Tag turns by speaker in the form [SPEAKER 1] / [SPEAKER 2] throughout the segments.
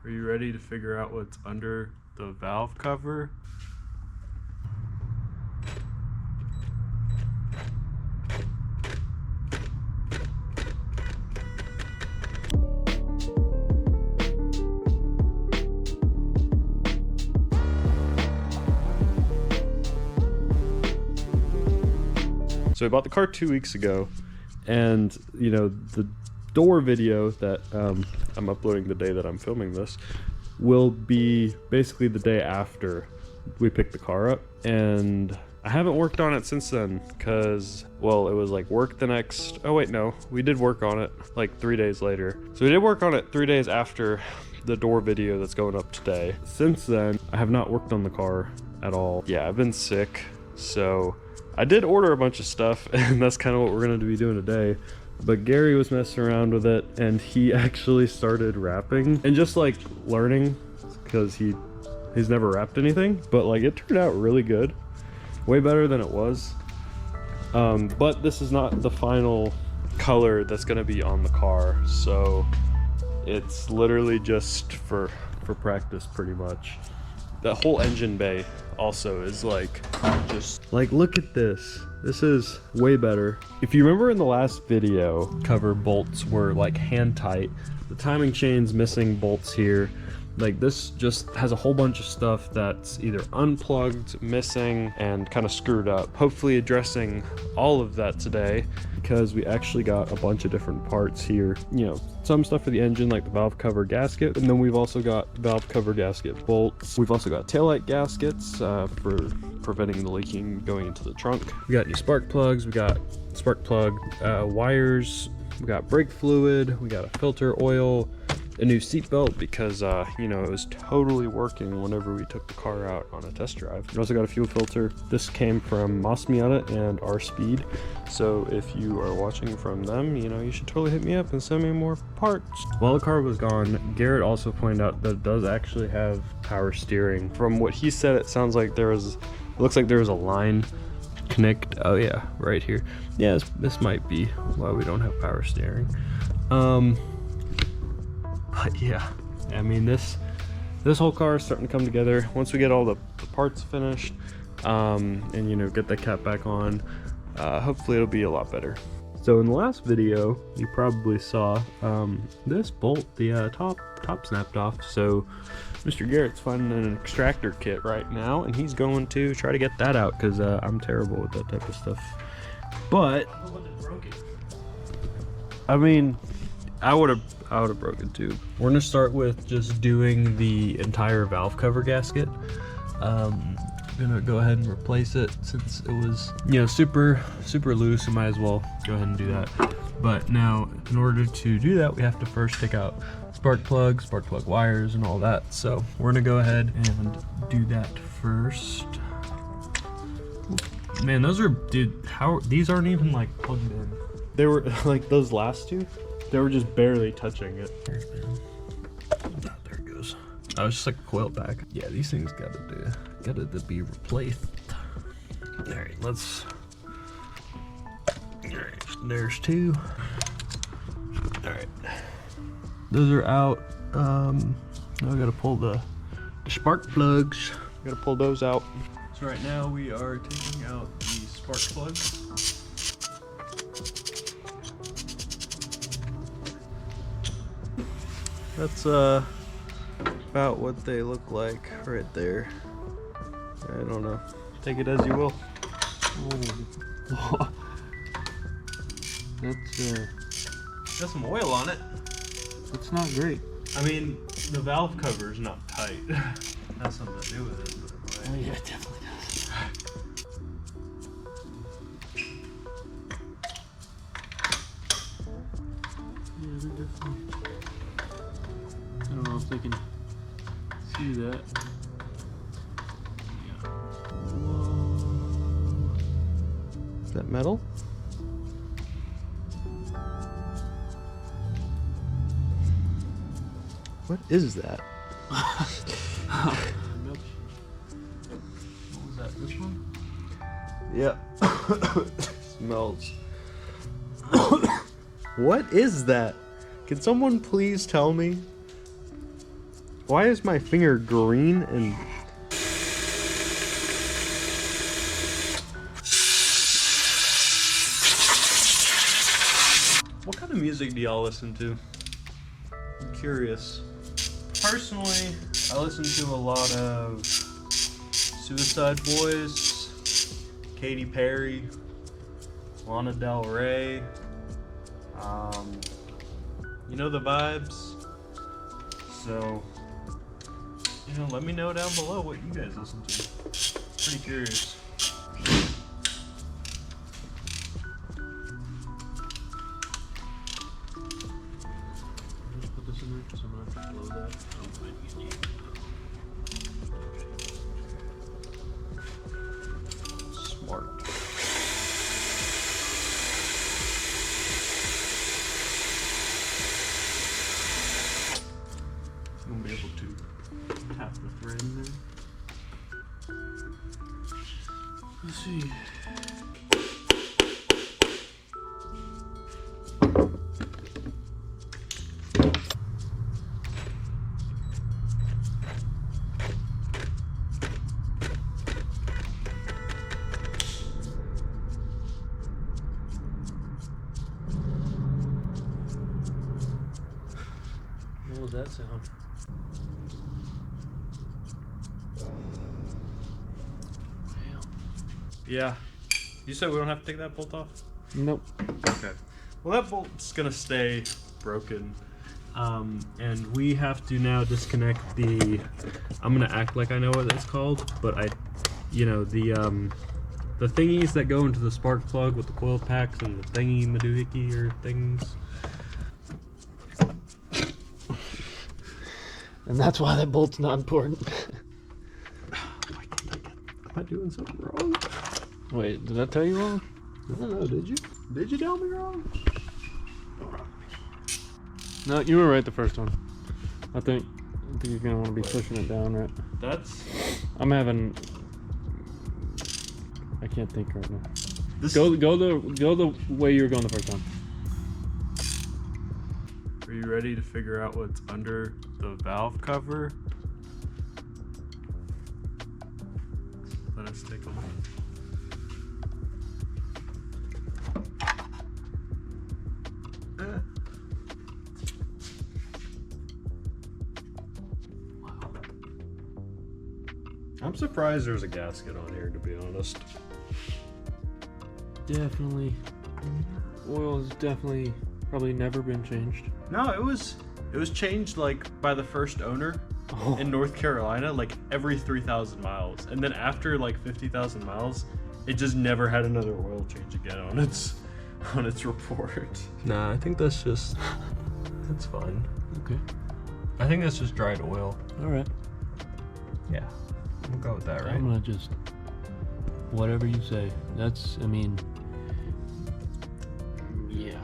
[SPEAKER 1] Are you ready to figure out what's under the valve cover? So I bought the car 2 weeks ago, and you know, the door video that I'm uploading the day that I'm filming this will be basically the day after we picked the car up, and I haven't worked on it since then because, well, it was like work the next, oh wait, no, we did work on it like 3 days later. So we did work on it 3 days after the door video that's going up today. Since then, I have not worked on the car at all. Yeah, I've been sick, so I did order a bunch of stuff, and that's kind of what we're gonna be doing today. But Gary was messing around with it, and he actually started rapping and just like learning, because he's never rapped anything, but like it turned out really good, way better than it was. But this is not the final color that's gonna be on the car, so it's literally just for practice pretty much. The whole engine bay also is like, just like, look at this. This is way better. If you remember in the last video, cover bolts were like hand tight. The timing chain's missing bolts here. Like, this just has a whole bunch of stuff that's either unplugged, missing, and kind of screwed up. Hopefully addressing all of that today, because we actually got a bunch of different parts here. You know, some stuff for the engine, like the valve cover gasket, and then we've also got valve cover gasket bolts. We've also got taillight gaskets for preventing the leaking going into the trunk. We got new spark plugs, we got spark plug wires, we got brake fluid, we got a filter oil, a new seat belt because you know, it was totally working whenever we took the car out on a test drive. We also got a fuel filter. This came from Mazda Miata and R Speed, so if you are watching from them, you know, you should totally hit me up and send me more parts. While the car was gone, Garrett also pointed out that it does actually have power steering. From what he said, it sounds like it looks like there was a line connect, oh yeah, right here. Yeah, this might be why we don't have power steering. But yeah, I mean, this whole car is starting to come together. Once we get all the parts finished, and you know, get the cap back on, hopefully it'll be a lot better. So in the last video, you probably saw this bolt, the top snapped off. So Mr. Garrett's finding an extractor kit right now, and he's going to try to get that out because I'm terrible with that type of stuff. But I mean, I would have broken too. We're gonna start with just doing the entire valve cover gasket. I'm gonna go ahead and replace it since it was, you know, super loose. I might as well go ahead and do that. But now, in order to do that, we have to first take out spark plug wires, and all that. So we're gonna go ahead and do that first. Man, those are, dude, these aren't even like plugged in. They were like those last two. They were just barely touching it. There it goes. Oh, it's just like a coil pack. Yeah, these things gotta be replaced. All right, there's two. All right, those are out. Now I gotta pull the spark plugs. Gotta pull those out. So right now we are taking out the spark plugs. That's about what they look like right there. I don't know. Take it as you will. Oh. That's got some oil on it. It's not great. I mean, the valve cover's not tight. Has something to do with it. But oh yeah, it definitely does. Yeah, they're definitely. I don't know if they can see that. Yeah. Whoa. Is that metal? What is that? What was that? This one? Yeah. Smells. What is that? Can someone please tell me? Why is my finger green and... What kind of music do y'all listen to? I'm curious. Personally, I listen to a lot of Suicide Boys, Katy Perry, Lana Del Rey. You know the vibes. So, you know, let me know down below what you guys listen to. Pretty curious. Just put this in there because I'm gonna have to blow that. Smart. I'm gonna be able to tap the thread in there. Let's see. What was that sound? Yeah. You said we don't have to take that bolt off?
[SPEAKER 2] Nope.
[SPEAKER 1] Okay. Well, that bolt's gonna stay broken. And we have to now disconnect the... I'm gonna act like I know what it's called, but the thingies that go into the spark plug with the coil packs and the thingy madoohickey or things.
[SPEAKER 2] And that's why that bolt's not important.
[SPEAKER 1] Am I doing something wrong?
[SPEAKER 2] Wait, did I tell you wrong?
[SPEAKER 1] I don't know, did you? Did you tell me wrong?
[SPEAKER 2] No, you were right the first one. I think you're gonna want to be pushing it down, right?
[SPEAKER 1] That's...
[SPEAKER 2] I'm having... I can't think right now.
[SPEAKER 1] This...
[SPEAKER 2] Go the way you were going the first time.
[SPEAKER 1] Are you ready to figure out what's under the valve cover? Let us take a look. Wow. I'm surprised there's a gasket on here, to be honest.
[SPEAKER 2] Definitely. Oil has definitely probably never been changed.
[SPEAKER 1] No, it was changed like by the first owner in North Carolina, like every 3,000 miles, and then after like 50,000 miles, it just never had another oil change again on its report. Nah, I think that's just that's fine.
[SPEAKER 2] Okay.
[SPEAKER 1] I think that's just dried oil.
[SPEAKER 2] All right.
[SPEAKER 1] Yeah, we'll go with that, right?
[SPEAKER 2] I'm gonna just whatever you say. That's, I mean, yeah.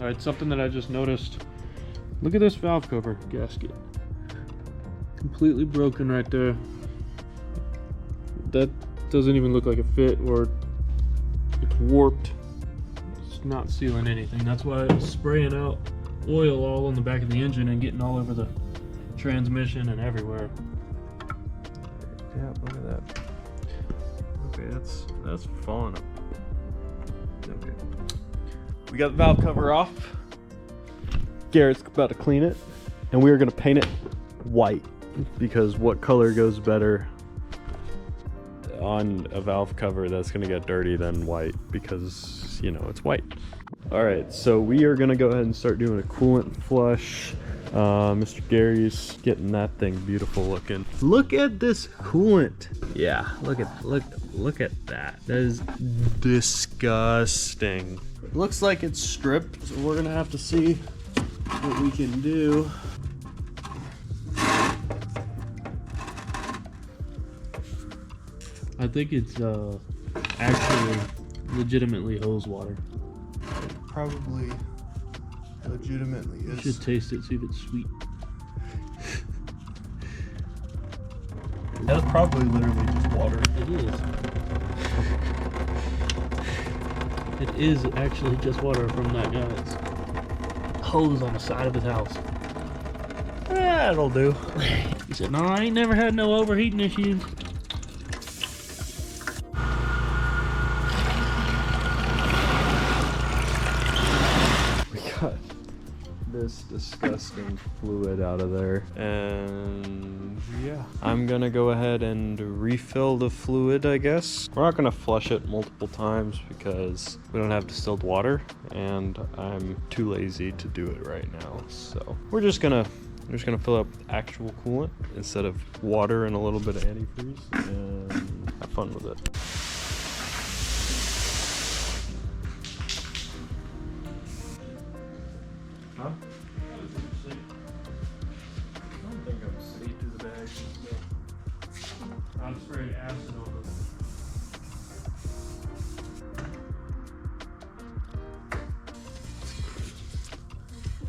[SPEAKER 2] All right, something that I just noticed. Look at this valve cover gasket. Completely broken right there. That doesn't even look like a fit, or it's warped. It's not sealing anything. That's why it's spraying out oil all on the back of the engine and getting all over the transmission and everywhere.
[SPEAKER 1] Yeah, look at that. Okay, that's falling up. Okay. We got the valve cover off. Garrett's about to clean it, and we are going to paint it white, because what color goes better on a valve cover that's going to get dirty than white, because, you know, it's white. All right, so we are going to go ahead and start doing a coolant flush. Mr. Gary's getting that thing beautiful looking. Look at this coolant. Yeah, look at that. That is disgusting. Looks like it's stripped, so we're gonna have to see what we can do.
[SPEAKER 2] I think it's actually legitimately hose water.
[SPEAKER 1] It probably legitimately
[SPEAKER 2] You
[SPEAKER 1] is.
[SPEAKER 2] should taste it, see if it's sweet.
[SPEAKER 1] That's probably literally just water.
[SPEAKER 2] It is. It is actually just water from that guy's hose on the side of his house.
[SPEAKER 1] That'll do.
[SPEAKER 2] He said, "No, I ain't never had no overheating issues."
[SPEAKER 1] We got this disgusting fluid out of there, and yeah, I'm gonna go ahead and refill the fluid, I guess. We're not gonna flush it multiple times because we don't have distilled water, and I'm too lazy to do it right now. So we're just gonna fill up actual coolant instead of water and a little bit of antifreeze, and have fun with it. Huh? I don't think I'm safe to the bag.
[SPEAKER 2] I'm spraying acid on them.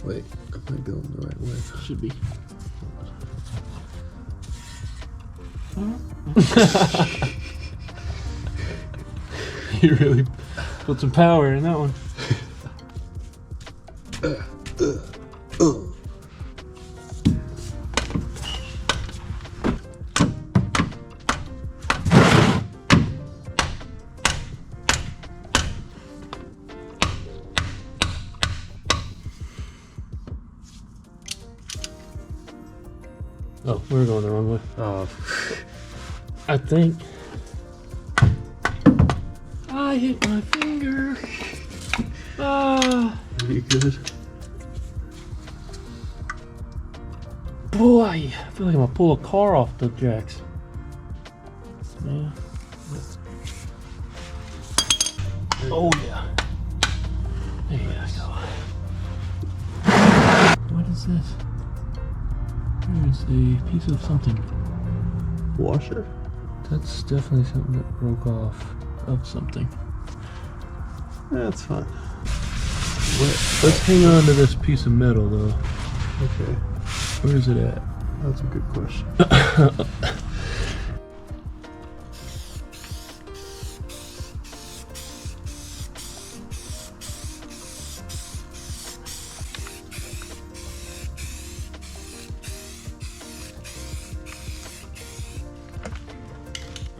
[SPEAKER 3] Wait, I might be going the right way.
[SPEAKER 2] Should be. You really put some power in that one. Oh, we're going the wrong way. I think I hit my finger.
[SPEAKER 3] You good?
[SPEAKER 2] Boy, I feel like I'm gonna pull a car off the jacks. Yeah. Oh yeah. There you go. What is this? There's a piece of something.
[SPEAKER 3] Washer?
[SPEAKER 2] That's definitely something that broke off of something.
[SPEAKER 3] That's fine.
[SPEAKER 2] Let's hang on to this piece of metal though.
[SPEAKER 3] Okay,
[SPEAKER 2] Where is it at?
[SPEAKER 3] that's a good question.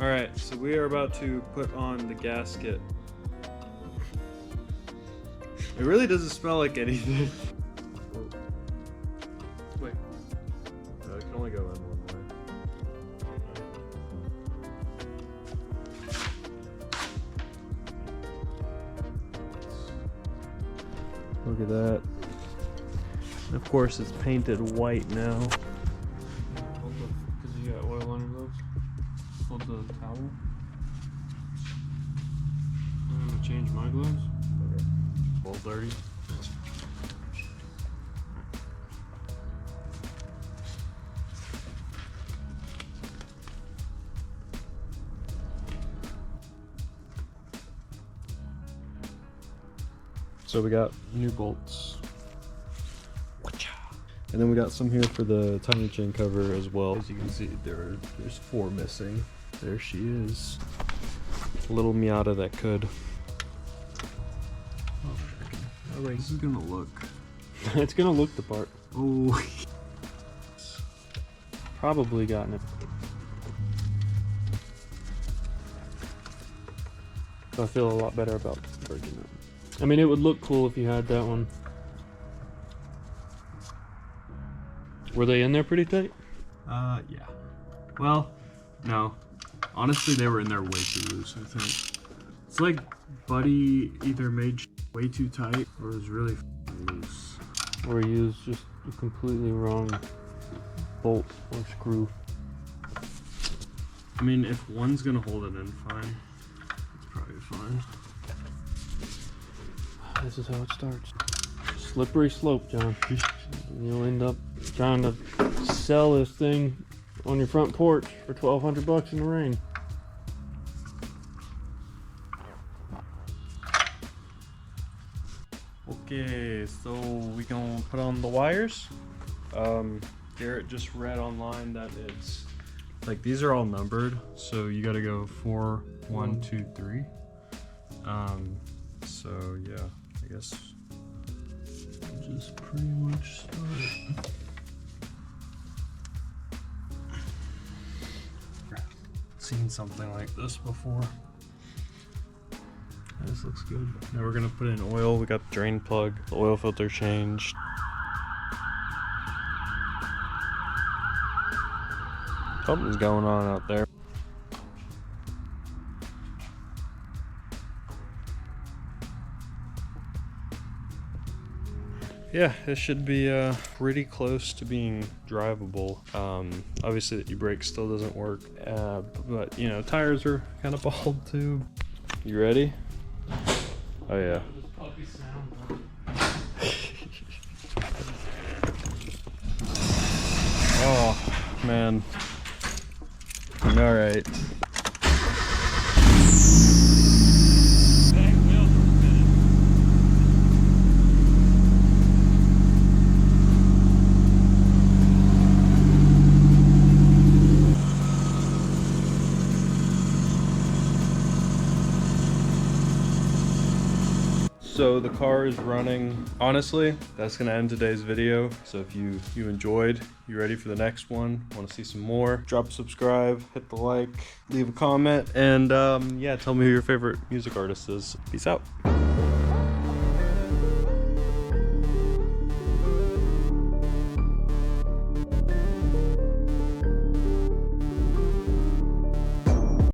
[SPEAKER 1] All right, so we are about to put on the gasket. It really doesn't smell like anything. Wait. No, it can only go in one way. Look at that. And of course, it's painted white now.
[SPEAKER 2] Because you got oil on your gloves. Hold the towel. I'm gonna change my gloves.
[SPEAKER 1] Okay. All dirty. So we got new bolts. And then we got some here for the tiny chain cover as well. As you can see, there's 4 missing. There she is. A little Miata that could.
[SPEAKER 2] Oh, right.
[SPEAKER 1] This is gonna look.
[SPEAKER 2] It's gonna look the part.
[SPEAKER 1] Oh.
[SPEAKER 2] Probably gotten it. So I feel a lot better about breaking it. I mean, it would look cool if you had that one. Were they in there pretty tight?
[SPEAKER 1] Yeah. Well, no. Honestly, they were in there way too loose, I think. It's like Buddy either made way too tight or was really loose.
[SPEAKER 2] Or used just a completely wrong bolt or screw.
[SPEAKER 1] I mean, if one's gonna hold it in fine, it's probably fine.
[SPEAKER 2] This is how it starts. Slippery slope, John. You'll end up trying to sell this thing on your front porch for $1,200 in the rain.
[SPEAKER 1] Okay, so we gonna put on the wires. Garrett just read online that it's like these are all numbered, so you got to go 4, 1, 2, 3. So yeah, I guess
[SPEAKER 2] just pretty much start.
[SPEAKER 1] Seen something like this before. This looks good. Now we're gonna put in oil. We got the drain plug, the oil filter changed. Something's going on out there. Yeah, it should be pretty close to being drivable. Obviously the e-brake still doesn't work, but you know, tires are kind of bald too. You ready? Oh yeah. Oh man. All right. So the car is running. Honestly, that's gonna end today's video. So if you enjoyed, you ready for the next one, want to see some more, drop a subscribe, hit the like, leave a comment, and yeah, tell me who your favorite music artist is. Peace out.